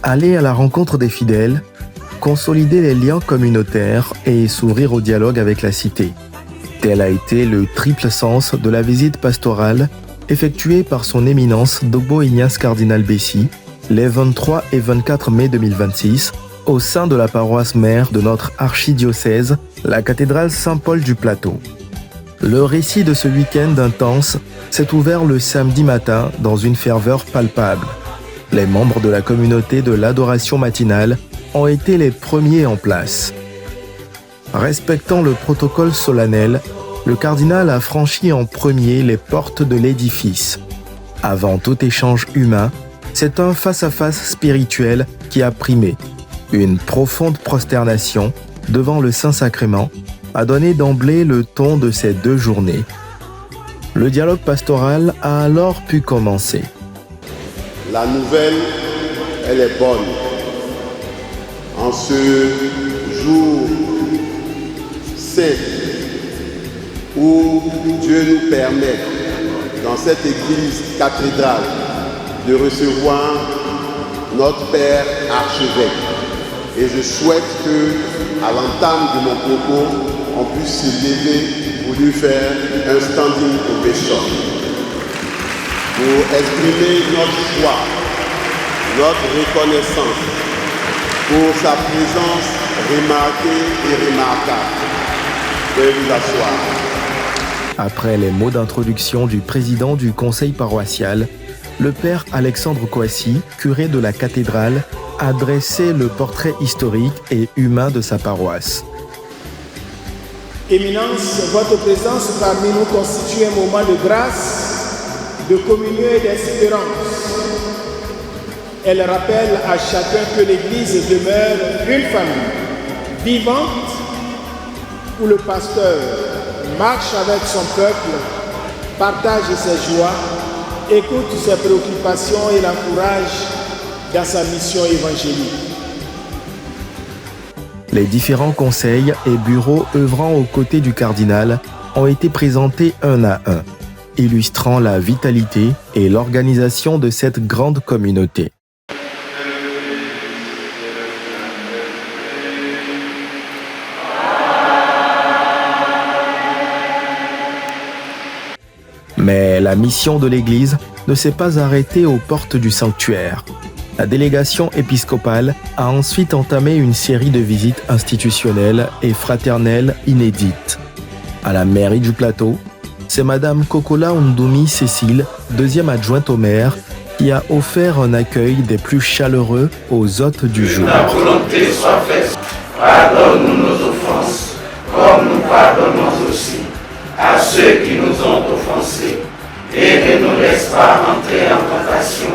aller à la rencontre des fidèles, consolider les liens communautaires et s'ouvrir au dialogue avec la cité. Tel a été le triple sens de la visite pastorale effectuée par son éminence Dogbo Ignace Cardinal Bessy les 23 et 24 mai 2026 au sein de la paroisse mère de notre archidiocèse, la cathédrale Saint-Paul du Plateau. Le récit de ce week-end intense s'est ouvert le samedi matin dans une ferveur palpable. Les membres de la communauté de l'adoration matinale ont été les premiers en place. Respectant le protocole solennel, le cardinal a franchi en premier les portes de l'édifice. Avant tout échange humain, c'est un face-à-face spirituel qui a primé. Une profonde prosternation devant le Saint-Sacrement a donné d'emblée le ton de ces 2 journées. Le dialogue pastoral a alors pu commencer. La nouvelle, elle est bonne. En ce jour saint où Dieu nous permet, dans cette église cathédrale, de recevoir notre Père archevêque. Et je souhaite qu'à l'entame de mon propos, on puisse se lever pour lui faire un standing ovation, pour exprimer notre foi, notre reconnaissance pour sa présence remarquée et remarquable. Veuillez vous asseoir. Après les mots d'introduction du président du conseil paroissial, le père Alexandre Kouassi, curé de la cathédrale, a dressé le portrait historique et humain de sa paroisse. Éminence, votre présence parmi nous constitue un moment de grâce, de communion et d'espérance. Elle rappelle à chacun que l'Église demeure une famille vivante où le pasteur marche avec son peuple, partage ses joies, écoute ses préoccupations et l'encourage dans sa mission évangélique. Les différents conseils et bureaux œuvrant aux côtés du cardinal ont été présentés un à un, illustrant la vitalité et l'organisation de cette grande communauté. Mais la mission de l'Église ne s'est pas arrêtée aux portes du sanctuaire. La délégation épiscopale a ensuite entamé une série de visites institutionnelles et fraternelles inédites. À la mairie du Plateau, c'est Madame Kokola Ondoumi Cécile, deuxième adjointe au maire, qui a offert un accueil des plus chaleureux aux hôtes du jour. Ta volonté soit faite. Pardonne-nous nos offenses, comme nous pardonnons aussi à ceux qui nous ont offensés. Et ne nous laisse pas entrer en tentation,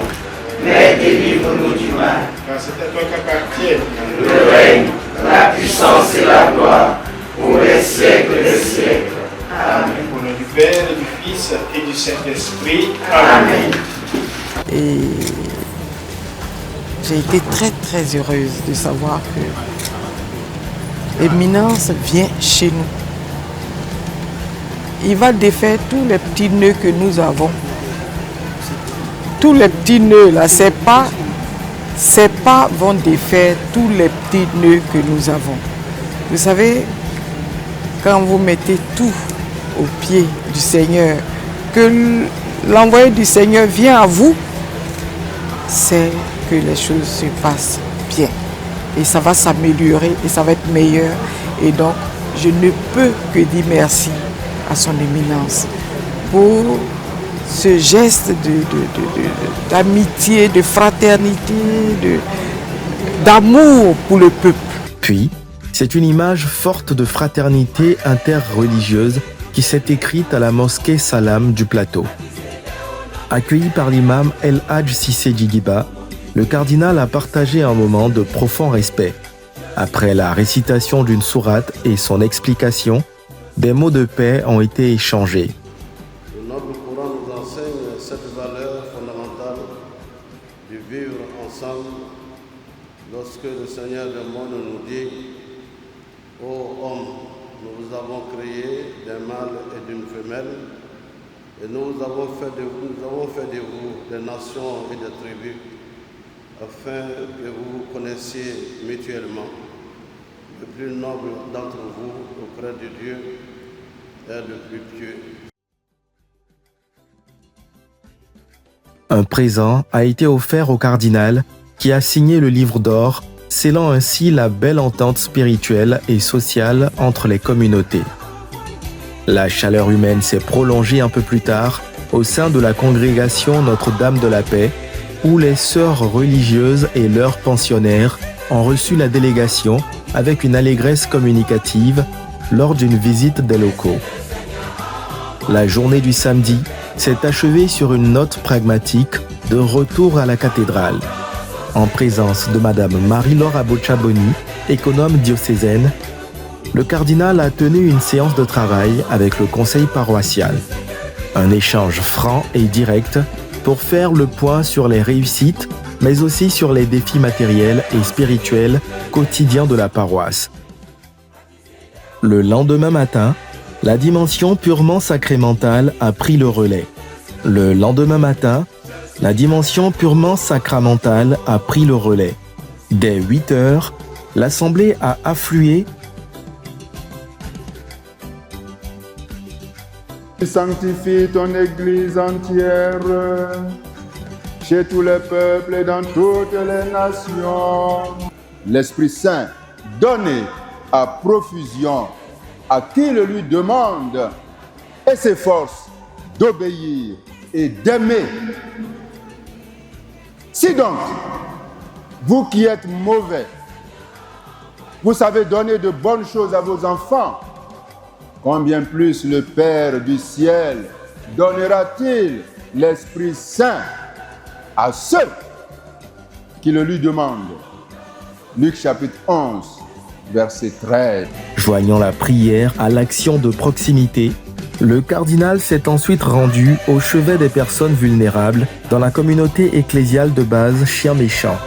mais délivre-nous du mal. Car c'est à toi qu'appartiennent Le règne, la puissance et la gloire, pour les siècles des siècles. Amen. au nom du Père, et du Fils et du Saint-Esprit. Amen. Et j'ai été très heureuse de savoir que l'Éminence vient chez nous. Il va défaire tous les petits nœuds que nous avons. Tous les petits nœuds là, ces pas vont défaire tous les petits nœuds que nous avons. Vous savez, quand vous mettez tout au pied du Seigneur, que l'envoyé du Seigneur vient à vous, c'est que les choses se passent bien. Et ça va s'améliorer et ça va être meilleur. Et donc, je ne peux que dire merci à son éminence pour ce geste d'amitié, de fraternité, d'amour pour le peuple. Puis, c'est une image forte de fraternité interreligieuse qui s'est écrite à la mosquée Salam du Plateau. Accueilli par l'imam El Hadj Cissé Djigiba, le cardinal a partagé un moment de profond respect. Après la récitation d'une sourate et son explication, des mots de paix ont été échangés. Le noble Coran nous enseigne cette valeur fondamentale de vivre ensemble lorsque le Seigneur du monde nous dit « Ô homme, nous vous avons créé d'un mâle et d'une femelle, et nous avons fait de vous des nations et des tribus, afin que vous connaissiez mutuellement le plus noble d'entre vous auprès de Dieu est le plus pieux. Un présent a été offert au cardinal qui a signé le livre d'or, scellant ainsi la belle entente spirituelle et sociale entre les communautés. La chaleur humaine s'est prolongée un peu plus tard au sein de la congrégation Notre-Dame de la Paix, où les sœurs religieuses et leurs pensionnaires ont reçu la délégation avec une allégresse communicative lors d'une visite des locaux. La journée du samedi s'est achevée sur une note pragmatique de retour à la cathédrale. En présence de Madame Marie-Laure Abochaboni, économe diocésaine, le cardinal a tenu une séance de travail avec le conseil paroissial. Un échange franc et direct pour faire le point sur les réussites, mais aussi sur les défis matériels et spirituels quotidiens de la paroisse. Le lendemain matin, la dimension purement sacramentale a pris le relais. Le lendemain matin, la dimension purement sacramentale a pris le relais. Dès 8 heures, l'assemblée a afflué. Sanctifie ton Église entière, chez tous les peuples et dans toutes les nations. L'Esprit Saint, donné à profusion à qui le lui demande et s'efforce d'obéir et d'aimer. Si donc, vous qui êtes mauvais, vous savez donner de bonnes choses à vos enfants, combien plus le Père du ciel donnera-t-il l'Esprit Saint à ceux qui le lui demandent. Luc chapitre 11, verset 13. Joignant la prière à l'action de proximité, le cardinal s'est ensuite rendu au chevet des personnes vulnérables dans la communauté ecclésiale de base Chien-Méchant,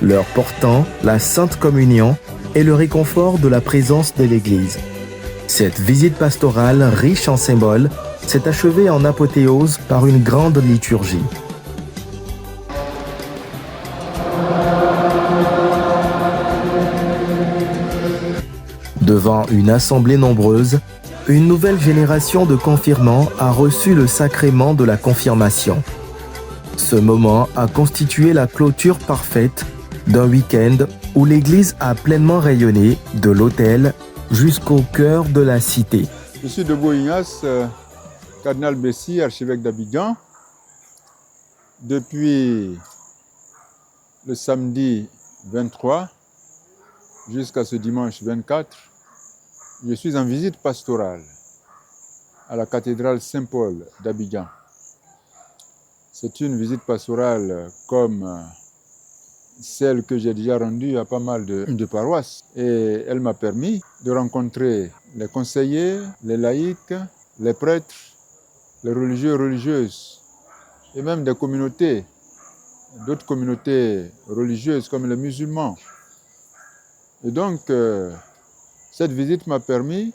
leur portant la Sainte Communion et le réconfort de la présence de l'Église. Cette visite pastorale riche en symboles s'est achevée en apothéose par une grande liturgie. Devant une assemblée nombreuse, une nouvelle génération de confirmants a reçu le sacrement de la confirmation. Ce moment a constitué la clôture parfaite d'un week-end où l'Église a pleinement rayonné de l'autel jusqu'au cœur de la cité. Je suis Debout Ignace, cardinal Bessi, archevêque d'Abidjan. Depuis le samedi 23 jusqu'à ce dimanche 24, je suis en visite pastorale à la cathédrale Saint-Paul d'Abidjan. C'est une visite pastorale comme celle que j'ai déjà rendue à pas mal de paroisses. Et elle m'a permis de rencontrer les conseillers, les laïcs, les prêtres, les religieux et religieuses, et même des communautés, d'autres communautés religieuses comme les musulmans. Et donc, cette visite m'a permis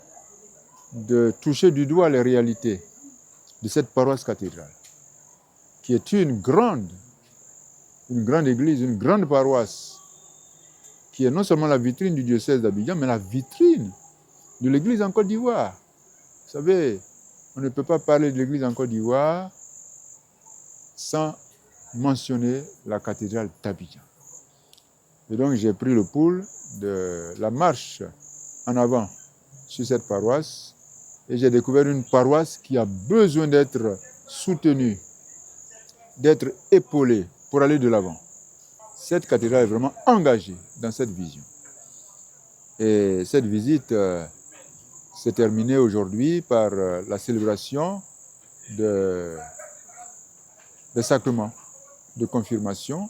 de toucher du doigt les réalités de cette paroisse cathédrale, qui est une grande église, une grande paroisse, qui est non seulement la vitrine du diocèse d'Abidjan, mais la vitrine de l'église en Côte d'Ivoire. Vous savez, on ne peut pas parler de l'église en Côte d'Ivoire sans mentionner la cathédrale d'Abidjan. Et donc j'ai pris le pouls de la marche en avant sur cette paroisse et j'ai découvert une paroisse qui a besoin d'être soutenue, d'être épaulée pour aller de l'avant. Cette cathédrale est vraiment engagée dans cette vision. Et cette visite s'est terminée aujourd'hui par la célébration des sacrements de confirmation.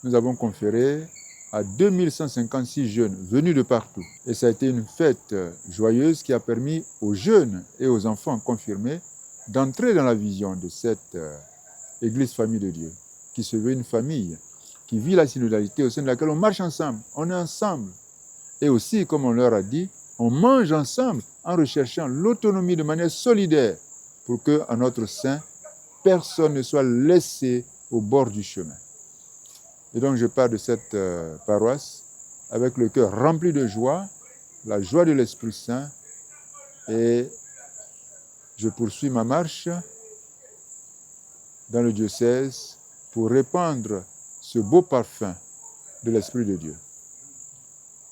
Nous avons conféré à 2156 jeunes venus de partout. Et ça a été une fête joyeuse qui a permis aux jeunes et aux enfants confirmés d'entrer dans la vision de cette Église famille de Dieu, qui se veut une famille, qui vit la synodalité au sein de laquelle on marche ensemble, on est ensemble. Et aussi, comme on leur a dit, on mange ensemble en recherchant l'autonomie de manière solidaire pour qu'en notre sein, personne ne soit laissé au bord du chemin. Et donc je pars de cette paroisse avec le cœur rempli de joie, la joie de l'Esprit Saint, et je poursuis ma marche dans le diocèse pour répandre ce beau parfum de l'Esprit de Dieu.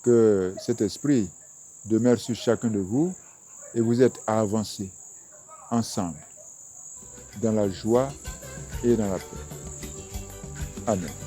Que cet esprit demeure sur chacun de vous et vous êtes à avancer ensemble dans la joie et dans la paix. Amen.